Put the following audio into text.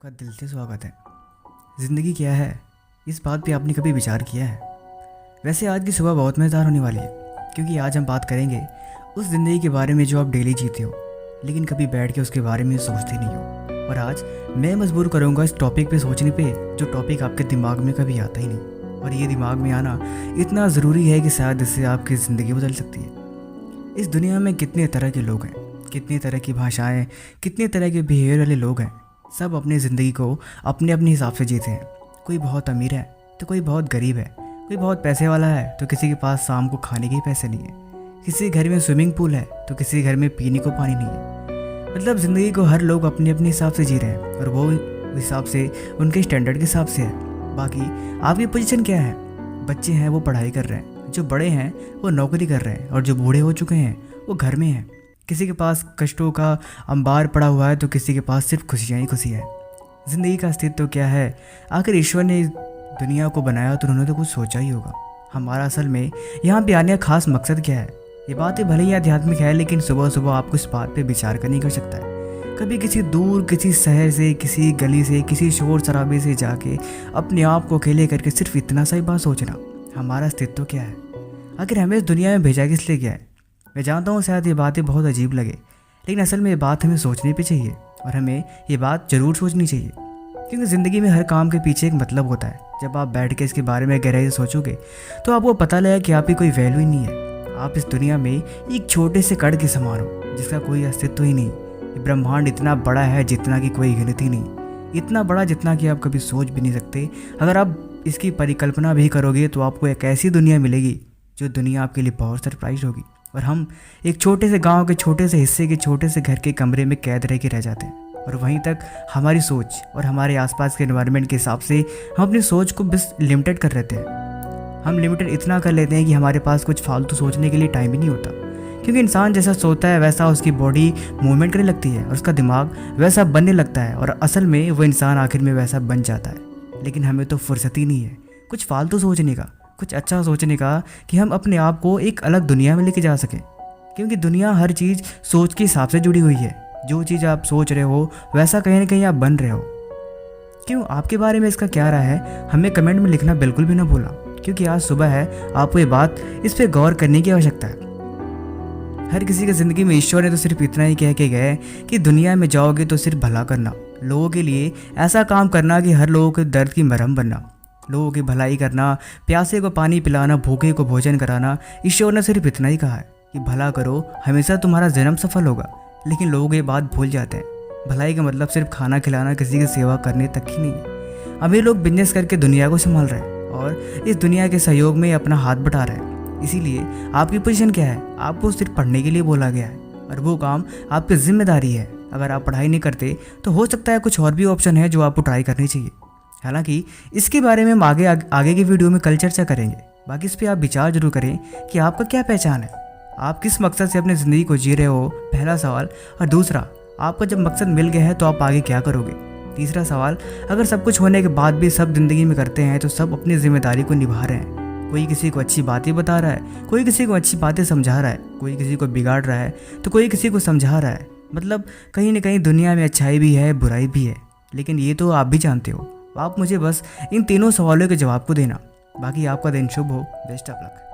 आपका दिल से स्वागत है। ज़िंदगी क्या है, इस बात पे आपने कभी विचार किया है? वैसे आज की सुबह बहुत मज़ेदार होने वाली है, क्योंकि आज हम बात करेंगे उस ज़िंदगी के बारे में जो आप डेली जीते हो, लेकिन कभी बैठ के उसके बारे में सोचते नहीं हो। और आज मैं मजबूर करूँगा इस टॉपिक पे सोचने पे, जो टॉपिक आपके दिमाग में कभी आता ही नहीं। और ये दिमाग में आना इतना ज़रूरी है कि शायद इससे आपकी ज़िंदगी बदल सकती है। इस दुनिया में कितने तरह के लोग हैं, कितनी तरह की भाषाएं, कितने तरह के बिहेवियर वाले लोग हैं। सब अपनी ज़िंदगी को अपने अपने हिसाब से जीते हैं। कोई बहुत अमीर है तो कोई बहुत गरीब है, कोई बहुत पैसे वाला है तो किसी के पास शाम को खाने के पैसे नहीं है, किसी के घर में स्विमिंग पूल है तो किसी के घर में पीने को पानी नहीं है। मतलब ज़िंदगी को हर लोग अपने अपने हिसाब से जी रहे हैं, और वो हिसाब से उनके स्टैंडर्ड के हिसाब से है। बाकी आपकी पोजीशन क्या है? बच्चे हैं वो पढ़ाई कर रहे हैं, जो बड़े हैं वो नौकरी कर रहे हैं, और जो बूढ़े हो चुके हैं वो घर में हैं। किसी के पास कष्टों का अंबार पड़ा हुआ है तो किसी के पास सिर्फ खुशियाँ ही खुशियाँ हैं। ज़िंदगी का अस्तित्व क्या है? आखिर ईश्वर ने दुनिया को बनाया तो उन्होंने तो कुछ सोचा ही होगा। हमारा असल में यहाँ पे आने का खास मकसद क्या है? ये बातें भले ही आध्यात्मिक है, लेकिन सुबह सुबह आपको इस बात पे विचार करने कर सकता है। कभी किसी दूर किसी शहर से, किसी गली से, किसी शोर शराबे से जाके अपने आप को अकेले करके सिर्फ इतना सा ही बात सोचना, हमारा अस्तित्व क्या है? आखिर हमें इस दुनिया में भेजा किस लिए गया है? मैं जानता हूँ शायद ये बातें बहुत अजीब लगे, लेकिन असल में ये बात हमें सोचने पे चाहिए, और हमें ये बात ज़रूर सोचनी चाहिए, क्योंकि ज़िंदगी में हर काम के पीछे एक मतलब होता है। जब आप बैठ के इसके बारे में गहराई से सोचोगे तो आपको पता लगा कि आपकी कोई वैल्यू ही नहीं है। आप इस दुनिया में एक छोटे से कण के समान हो, जिसका कोई अस्तित्व ही नहीं। ये ब्रह्मांड इतना बड़ा है जितना कि कोई गिनती नहीं, इतना बड़ा जितना कि आप कभी सोच भी नहीं सकते। अगर आप इसकी परिकल्पना भी करोगे तो आपको एक ऐसी दुनिया मिलेगी जो दुनिया आपके लिए बहुत सरप्राइज होगी, और हम एक छोटे से गांव के छोटे से हिस्से के छोटे से घर के कमरे में कैद रह के रह जाते हैं। और वहीं तक हमारी सोच और हमारे आसपास के एनवायरनमेंट के हिसाब से हम अपनी सोच को बस लिमिटेड कर लेते हैं। हम लिमिटेड इतना कर लेते हैं कि हमारे पास कुछ फालतू सोचने के लिए टाइम ही नहीं होता, क्योंकि इंसान जैसा सोता है वैसा उसकी बॉडी मूवमेंट करने लगती है और उसका दिमाग वैसा बनने लगता है, और असल में वो इंसान आखिर में वैसा बन जाता है। लेकिन हमें तो फुर्सत ही नहीं है कुछ फालतू सोचने का, कुछ अच्छा सोचने का, कि हम अपने आप को एक अलग दुनिया में लेके जा सकें। क्योंकि दुनिया हर चीज़ सोच के हिसाब से जुड़ी हुई है। जो चीज़ आप सोच रहे हो वैसा कहीं ना कहीं आप बन रहे हो। क्यों, आपके बारे में इसका क्या राय है? हमें कमेंट में लिखना बिल्कुल भी ना भूलना, क्योंकि आज सुबह है, आपको ये बात इस पर गौर करने की आवश्यकता है। हर किसी की ज़िंदगी में ईश्वर ने तो सिर्फ इतना ही कह के गए कि दुनिया में जाओगे तो सिर्फ भला करना, लोगों के लिए ऐसा काम करना कि हर लोगों के दर्द की मरहम बनना, लोगों की भलाई करना, प्यासे को पानी पिलाना, भूखे को भोजन कराना। ईश्वर ने सिर्फ इतना ही कहा है कि भला करो, हमेशा तुम्हारा जन्म सफल होगा। लेकिन लोग ये बात भूल जाते हैं, भलाई का मतलब सिर्फ खाना खिलाना, किसी की सेवा करने तक ही नहीं है। अमीर लोग बिजनेस करके दुनिया को संभाल रहे हैं और इस दुनिया के सहयोग में अपना हाथ बटा रहे हैं। इसीलिए आपकी पोजीशन क्या है? आपको सिर्फ पढ़ने के लिए बोला गया है, और वो काम आपकी जिम्मेदारी है। अगर आप पढ़ाई नहीं करते तो हो सकता है कुछ और भी ऑप्शन है जो आपको ट्राई करनी चाहिए। हालांकि इसके बारे में हम आगे की वीडियो में कल चर्चा करेंगे। बाकी इस पर आप विचार जरूर करें कि आपका क्या पहचान है, आप किस मकसद से अपनी ज़िंदगी को जी रहे हो, पहला सवाल। और दूसरा, आपका जब मकसद मिल गया है तो आप आगे क्या करोगे? तीसरा सवाल, अगर सब कुछ होने के बाद भी सब ज़िंदगी में करते हैं तो सब अपनी जिम्मेदारी को निभा रहे हैं। कोई किसी को अच्छी बातें बता रहा है, कोई किसी को अच्छी बातें समझा रहा है, कोई किसी को बिगाड़ रहा है तो कोई किसी को समझा रहा है। मतलब कहीं ना कहीं दुनिया में अच्छाई भी है, बुराई भी है, लेकिन ये तो आप भी जानते हो। आप मुझे बस इन तीनों सवालों के जवाब को देना। बाकी आपका दिन शुभ हो। Best of luck.